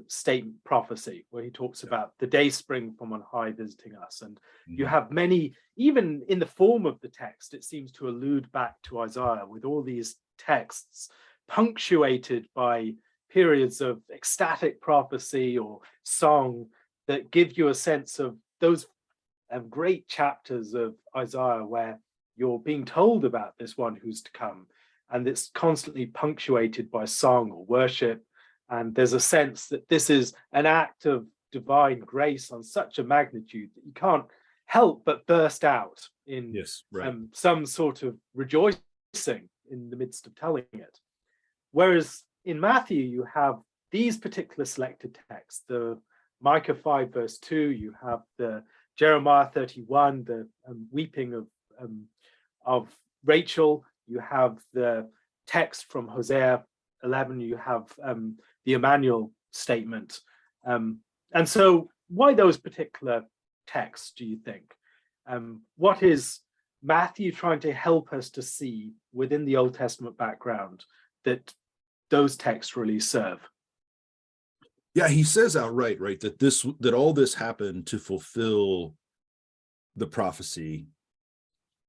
statement prophecy, where he talks about the day spring from on high visiting us. And you have many, even in the form of the text, it seems to allude back to Isaiah, with all these texts punctuated by periods of ecstatic prophecy or song that give you a sense of those great chapters of Isaiah where you're being told about this one who's to come, and it's constantly punctuated by song or worship. And there's a sense that this is an act of divine grace on such a magnitude that you can't help but burst out in some sort of rejoicing in the midst of telling it. Whereas in Matthew, you have these particular selected texts, the Micah 5 verse 2, you have the Jeremiah 31, the weeping of Rachel, you have the text from Hosea 11, you have the Emmanuel statement. And so why those particular texts, do you think? What is Matthew trying to help us to see within the Old Testament background that those texts really serve? Yeah, he says outright, right, that all this happened to fulfill the prophecy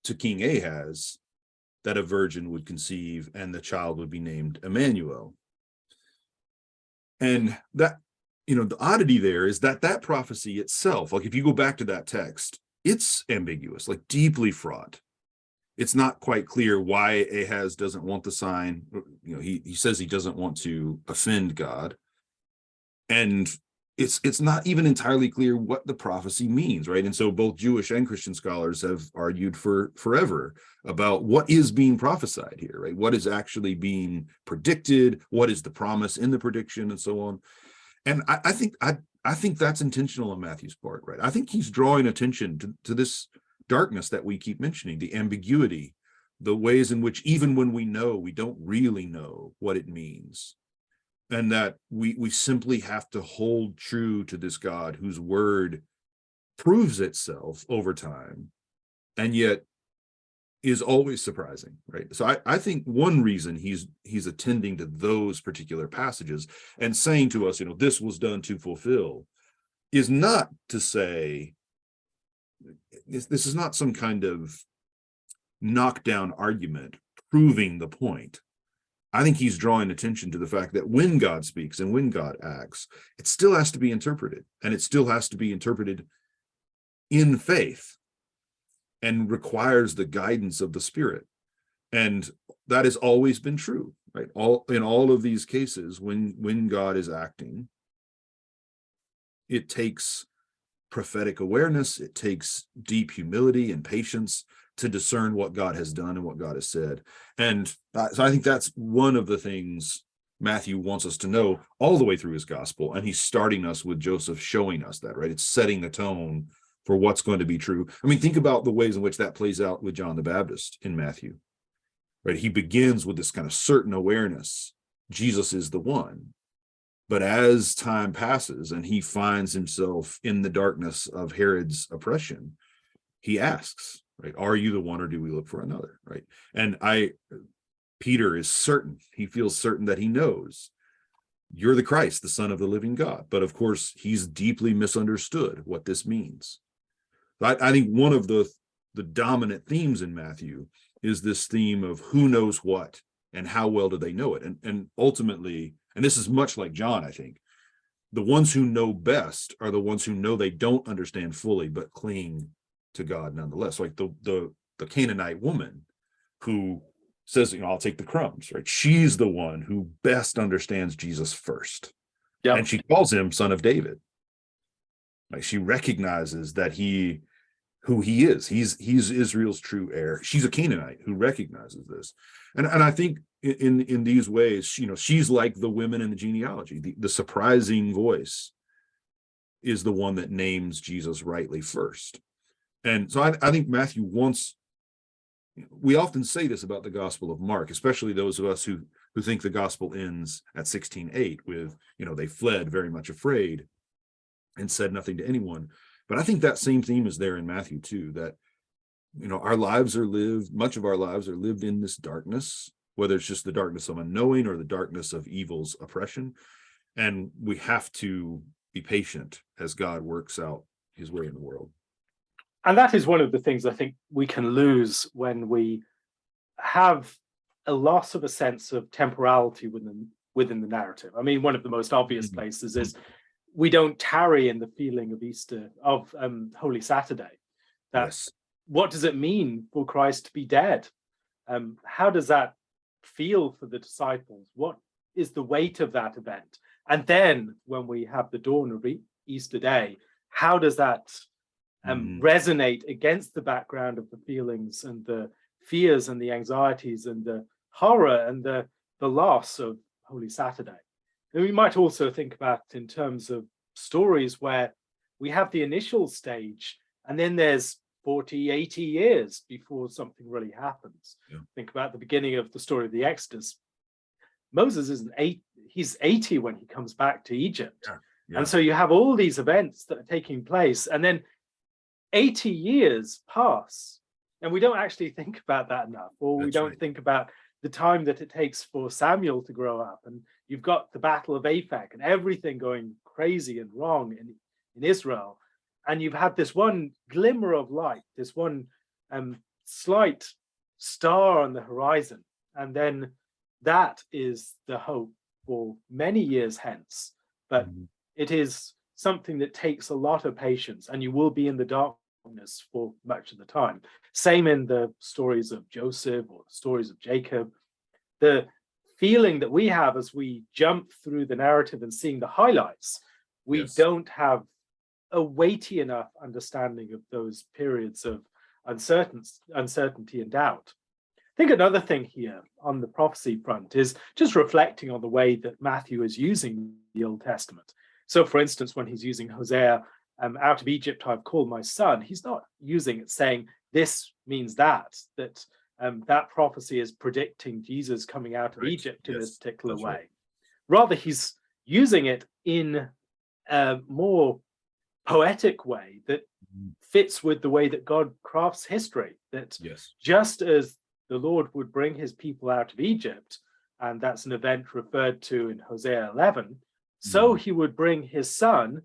to King Ahaz that a virgin would conceive and the child would be named Emmanuel. And that, the oddity there is that that prophecy itself, like if you go back to that text, it's ambiguous, like deeply fraught. It's not quite clear why Ahaz doesn't want the sign. He says he doesn't want to offend God. And it's not even entirely clear what the prophecy means, right? And so both Jewish and Christian scholars have argued for forever about what is being prophesied here, right? What is actually being predicted? What is the promise in the prediction, and so on? And I think that's intentional on Matthew's part, right? I think he's drawing attention to this darkness that we keep mentioning, the ambiguity, the ways in which even when we know, we don't really know what it means. And that we simply have to hold true to this God whose word proves itself over time and yet is always surprising, right? So I think one reason he's attending to those particular passages and saying to us, this was done to fulfill, is not to say, this is not some kind of knockdown argument proving the point. I think he's drawing attention to the fact that when God speaks and when God acts, it still has to be interpreted, and it still has to be interpreted in faith and requires the guidance of the Spirit. And that has always been true, right? In all of these cases, when God is acting, it takes prophetic awareness, it takes deep humility and patience to discern what God has done and what God has said. And so I think that's one of the things Matthew wants us to know all the way through his gospel. And he's starting us with Joseph showing us that, right? It's setting the tone for what's going to be true. I mean, think about the ways in which that plays out with John the Baptist in Matthew, right? He begins with this kind of certain awareness. Jesus is the one. But as time passes and he finds himself in the darkness of Herod's oppression, he asks, right, are you the one, or do we look for another, right? And Peter is certain. He feels certain that he knows you're the Christ, the Son of the living God. But of course, he's deeply misunderstood what this means. I think one of the dominant themes in Matthew is this theme of who knows what and how well do they know it. And ultimately, and this is much like John, I think, the ones who know best are the ones who know they don't understand fully, but cling to God nonetheless. Like the Canaanite woman who says, I'll take the crumbs, right? She's the one who best understands Jesus first. Yep. And she calls him Son of David. Like, she recognizes that who he is. He's Israel's true heir. She's a Canaanite who recognizes this. And I think in these ways, she's like the women in the genealogy. The surprising voice is the one that names Jesus rightly first. And so I think Matthew wants, we often say this about the Gospel of Mark, especially those of us who think the gospel ends at 16:8 with, they fled very much afraid and said nothing to anyone. But I think that same theme is there in Matthew too, that, our lives are lived, much of our lives are lived in this darkness, whether it's just the darkness of unknowing or the darkness of evil's oppression. And we have to be patient as God works out his way in the world. And that is one of the things I think we can lose when we have a loss of a sense of temporality within the narrative. I mean, one of the most obvious places is we don't tarry in the feeling of Easter, of Holy Saturday. Yes. What does it mean for Christ to be dead? How does that feel for the disciples? What is the weight of that event? And then when we have the dawn of Easter Day, how does that resonate against the background of the feelings and the fears and the anxieties and the horror and the loss of Holy Saturday? And we might also think about in terms of stories where we have the initial stage and then there's 40, 80 years before something really happens. Yeah. Think about the beginning of the story of the Exodus. Moses he's 80 when he comes back to Egypt. Yeah. Yeah. And so you have all these events that are taking place, and then 80 years pass, and we don't actually think about that enough, or we don't think about the time that it takes for Samuel to grow up, and you've got the Battle of Aphek and everything going crazy and wrong in Israel. and you've had this one glimmer of light, this one slight star on the horizon, and then that is the hope for many years hence. But it is something that takes a lot of patience, and you will be in the darkness for much of the time. Same in the stories of Joseph or the stories of Jacob. The feeling that we have as we jump through the narrative and seeing the highlights, we don't have a weighty enough understanding of those periods of uncertainty and doubt. I think another thing here on the prophecy front is just reflecting on the way that Matthew is using the Old Testament. So, for instance, when he's using Hosea, out of Egypt I've called my son, he's not using it saying this means that that prophecy is predicting Jesus coming out of Egypt in this particular way. Right. Rather, he's using it in a more poetic way that fits with the way that God crafts history, that just as the Lord would bring his people out of Egypt, and that's an event referred to in Hosea 11, so he would bring his son,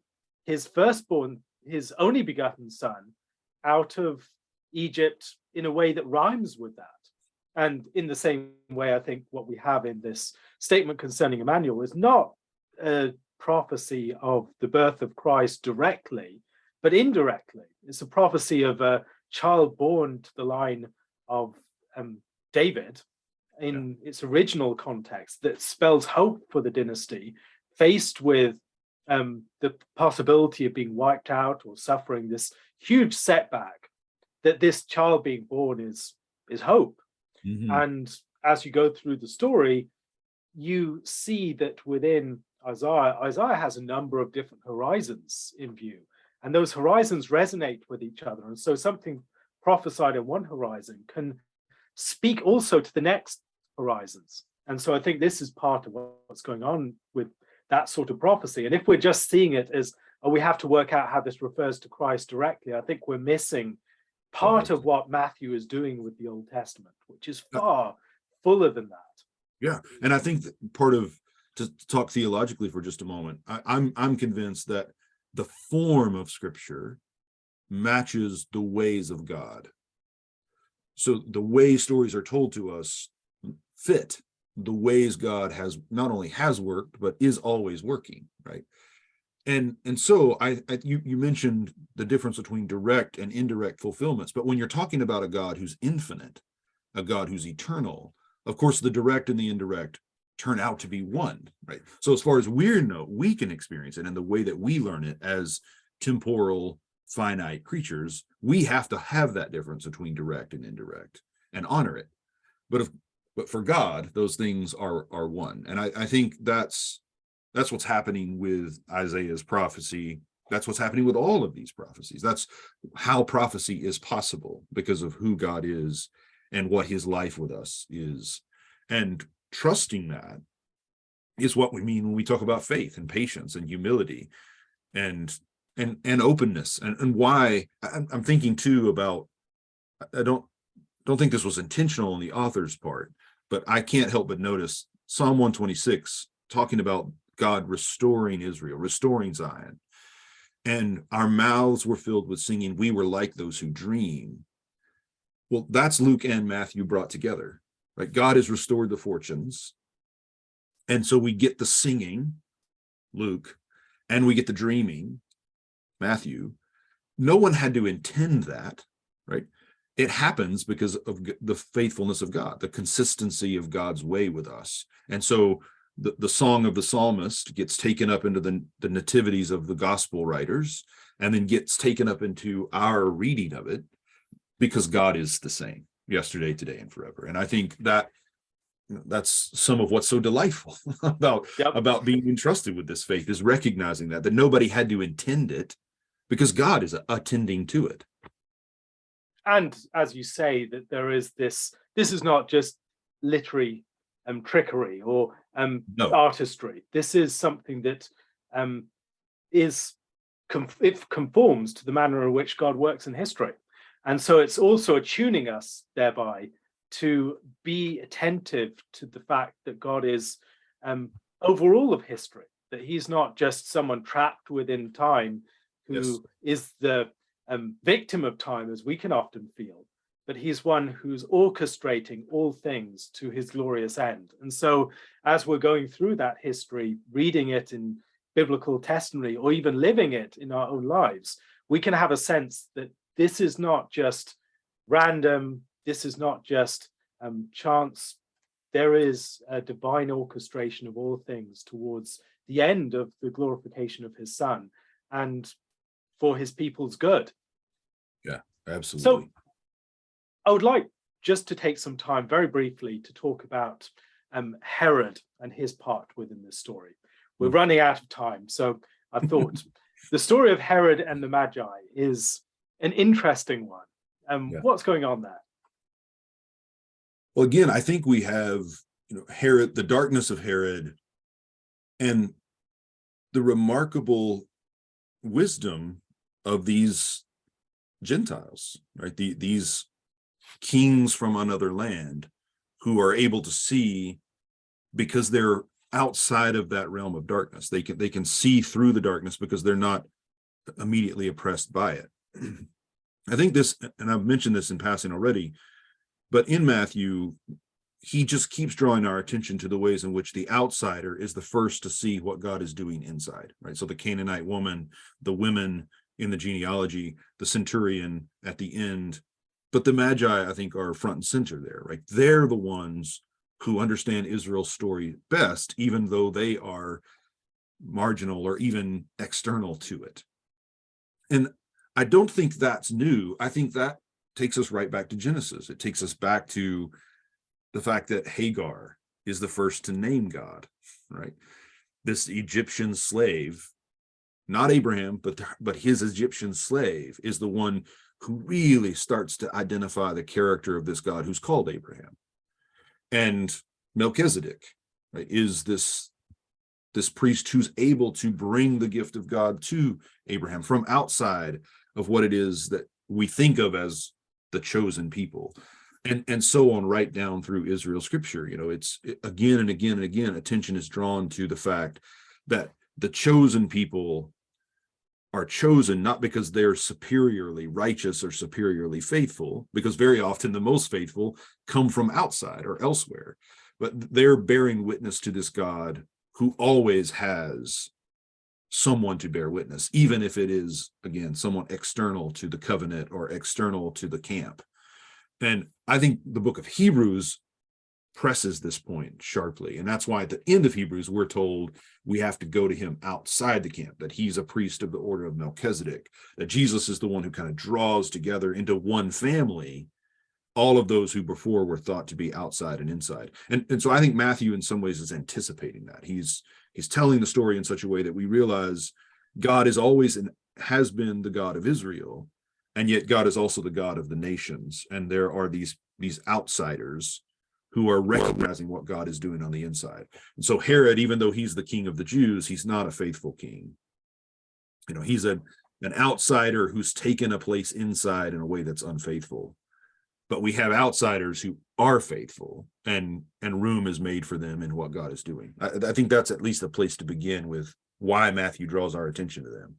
his firstborn, his only begotten son, out of Egypt in a way that rhymes with that. And in the same way, I think what we have in this statement concerning Emmanuel is not a prophecy of the birth of Christ directly, but indirectly. It's a prophecy of a child born to the line of David in its original context that spells hope for the dynasty, faced with the possibility of being wiped out or suffering this huge setback, that this child being born is hope. And as you go through the story, you see that within Isaiah has a number of different horizons in view, and those horizons resonate with each other. And so something prophesied in one horizon can speak also to the next horizons. And so I think this is part of what's going on with that sort of prophecy. And if we're just seeing it as, oh, we have to work out how this refers to Christ directly, I think we're missing part of what Matthew is doing with the Old Testament, which is far fuller than that. Yeah, and I think that part of, to talk theologically for just a moment, I'm convinced that the form of Scripture matches the ways of God. So the way stories are told to us fit the ways God has not only has worked, but is always working, right? And so you mentioned the difference between direct and indirect fulfillments, but when you're talking about a God who's infinite, a God who's eternal, of course, the direct and the indirect turn out to be one, right? So as far as we can experience it and the way that we learn it as temporal, finite creatures, we have to have that difference between direct and indirect and honor it. But for God, those things are one. And I think that's what's happening with Isaiah's prophecy. That's what's happening with all of these prophecies. That's how prophecy is possible, because of who God is and what his life with us is. And trusting that is what we mean when we talk about faith and patience and humility and openness. And why I'm thinking too about, I don't think this was intentional on the author's part, but I can't help but notice Psalm 126 talking about God restoring Israel, restoring Zion. And our mouths were filled with singing. We were like those who dream. Well, that's Luke and Matthew brought together, right? God has restored the fortunes. And so we get the singing, Luke, and we get the dreaming, Matthew. No one had to intend that, right? It happens because of the faithfulness of God, the consistency of God's way with us. And so the song of the psalmist gets taken up into the nativities of the gospel writers, and then gets taken up into our reading of it, because God is the same yesterday, today, and forever. And I think that's some of what's so delightful about being entrusted with this faith, is recognizing that nobody had to intend it, because God is attending to it. And as you say, that there is this is not just literary trickery or artistry. This is something that it conforms to the manner in which God works in history. And so it's also attuning us thereby to be attentive to the fact that God is over all of history, that he's not just someone trapped within time who is the victim of time, as we can often feel, but he's one who's orchestrating all things to his glorious end. And so as we're going through that history, reading it in biblical testimony, or even living it in our own lives, we can have a sense that this is not just random, this is not just chance. There is a divine orchestration of all things towards the end of the glorification of his Son and for his people's good. Yeah, absolutely. So I would like just to take some time very briefly to talk about Herod and his part within this story. We're running out of time, so I thought the story of Herod and the Magi is an interesting one. What's going on there? Well, again, I think we have, Herod, the darkness of Herod, and the remarkable wisdom of these Gentiles, right? These kings from another land who are able to see, because they're outside of that realm of darkness. They can see through the darkness because they're not immediately oppressed by it. I think this, and I've mentioned this in passing already, but in Matthew, he just keeps drawing our attention to the ways in which the outsider is the first to see what God is doing inside, right? So the Canaanite woman, the women in the genealogy, the centurion at the end, but the Magi, I think, are front and center there, right? They're the ones who understand Israel's story best, even though they are marginal or even external to it. And I don't think that's new. I think that takes us right back to Genesis. It takes us back to the fact that Hagar is the first to name God, right? This Egyptian slave, not Abraham, but his Egyptian slave is the one who really starts to identify the character of this God who's called Abraham. And Melchizedek, right, is this priest who's able to bring the gift of God to Abraham from outside of what it is that we think of as the chosen people, and so on, right down through Israel scripture. It's again and again and again, attention is drawn to the fact that the chosen people are chosen not because they're superiorly righteous or superiorly faithful, because very often the most faithful come from outside or elsewhere, but they're bearing witness to this God who always has someone to bear witness, even if it is, again, someone external to the covenant or external to the camp. And I think the book of Hebrews presses this point sharply. And that's why at the end of Hebrews, we're told we have to go to him outside the camp, that he's a priest of the order of Melchizedek, that Jesus is the one who kind of draws together into one family all of those who before were thought to be outside and inside. And so I think Matthew in some ways is anticipating that. He's telling the story in such a way that we realize God is always and has been the God of Israel, and yet God is also the God of the nations. And there are these outsiders who are recognizing what God is doing on the inside. And so Herod, even though he's the king of the Jews, he's not a faithful king. He's an outsider who's taken a place inside in a way that's unfaithful. But we have outsiders who are faithful, and room is made for them in what God is doing. I think that's at least a place to begin with why Matthew draws our attention to them.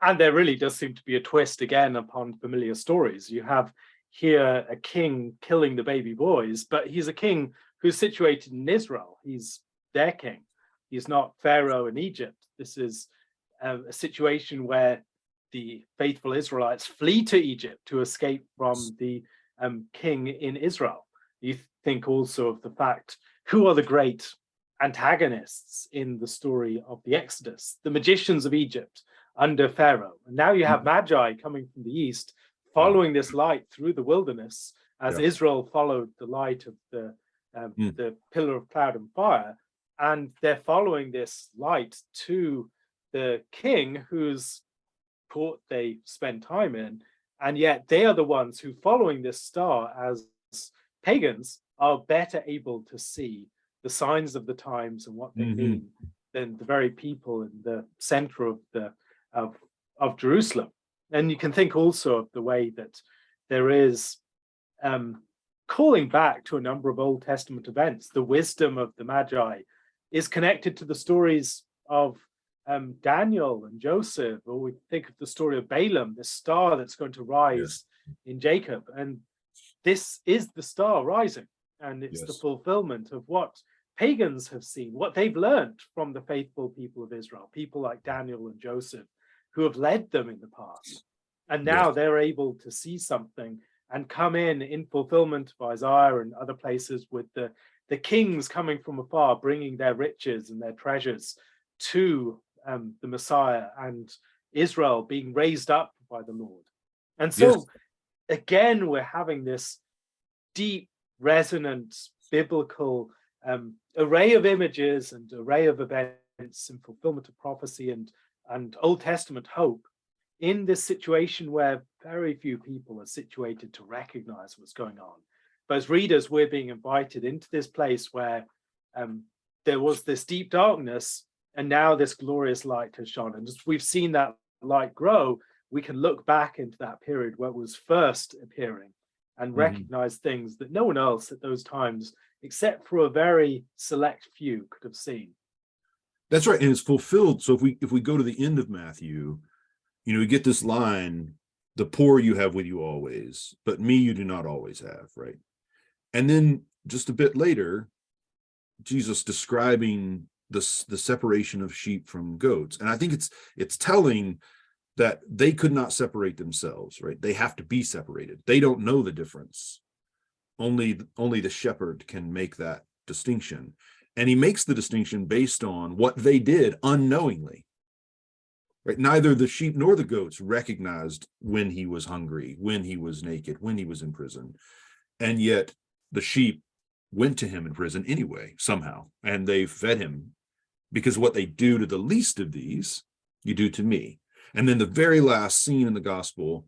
And there really does seem to be a twist again upon familiar stories. You have here a king killing the baby boys, but he's a king who's situated in Israel. He's their king. He's not Pharaoh in Egypt. This is a situation where the faithful Israelites flee to Egypt to escape from the king in Israel. You think also of the fact, who are the great antagonists in the story of the Exodus? The magicians of Egypt under Pharaoh. And now you have Magi coming from the east, following this light through the wilderness, as Israel followed the light of the pillar of cloud and fire. And they're following this light to the king whose court they spend time in, and yet they are the ones who, following this star as pagans, are better able to see the signs of the times and what they mean than the very people in the center of Jerusalem. And you can think also of the way that there is calling back to a number of Old Testament events. The wisdom of the Magi is connected to the stories of Daniel and Joseph, or we think of the story of Balaam, the star that's going to rise in Jacob. And this is the star rising, and it's the fulfillment of what pagans have seen, what they've learned from the faithful people of Israel, people like Daniel and Joseph, who have led them in the past. And now they're able to see something and come in fulfillment of Isaiah and other places, with the kings coming from afar, bringing their riches and their treasures to the Messiah, and Israel being raised up by the Lord. And so again, we're having this deep, resonant, biblical array of images and array of events and fulfillment of prophecy and Old Testament hope in this situation where very few people are situated to recognize what's going on. But as readers, we're being invited into this place where there was this deep darkness, and now this glorious light has shone. And as we've seen that light grow, we can look back into that period where it was first appearing and recognize things that no one else at those times, except for a very select few, could have seen. That's right. And it's fulfilled. So if we go to the end of Matthew, we get this line, the poor you have with you always, but me you do not always have, right? And then just a bit later, Jesus describing the separation of sheep from goats. And I think it's telling that they could not separate themselves, right? They have to be separated. They don't know the difference. Only the shepherd can make that distinction. And he makes the distinction based on what they did unknowingly. Right? Neither the sheep nor the goats recognized when he was hungry, when he was naked, when he was in prison. And yet the sheep went to him in prison anyway, somehow, and they fed him, because what they do to the least of these, you do to me. And then the very last scene in the gospel,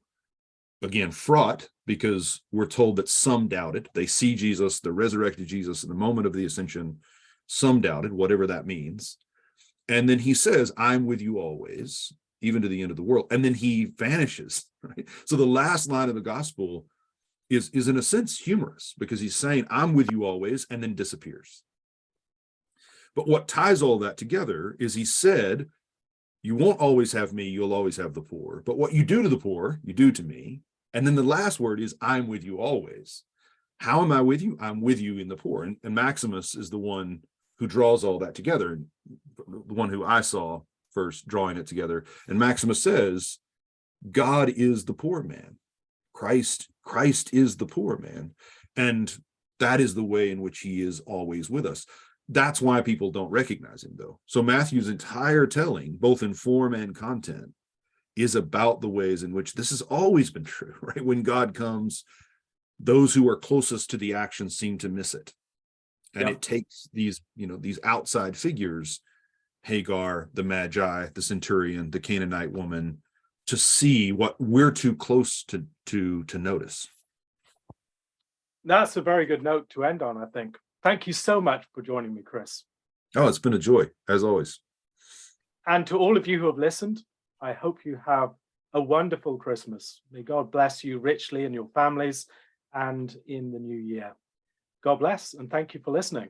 again, fraught, because we're told that some doubted. They see Jesus, the resurrected Jesus, in the moment of the ascension. Some doubted, whatever that means. And then he says, I'm with you always, even to the end of the world. And then he vanishes. Right? So the last line of the gospel is in a sense humorous, because he's saying, I'm with you always, and then disappears. But what ties all that together is he said, you won't always have me, you'll always have the poor. But what you do to the poor, you do to me. And then the last word is, I'm with you always. How am I with you? I'm with you in the poor. And Maximus is the one who draws all that together, the one who I saw first drawing it together. And Maximus says, God is the poor man. Christ is the poor man. And that is the way in which he is always with us. That's why people don't recognize him, though. So Matthew's entire telling, both in form and content, is about the ways in which this has always been true, right? When God comes, those who are closest to the action seem to miss it. And it takes these outside figures, Hagar, the Magi, the centurion, the Canaanite woman, to see what we're too close to notice. That's a very good note to end on, I think. Thank you so much for joining me, Chris. Oh, it's been a joy, as always. And to all of you who have listened, I hope you have a wonderful Christmas. May God bless you richly and your families, and in the new year. God bless, and thank you for listening.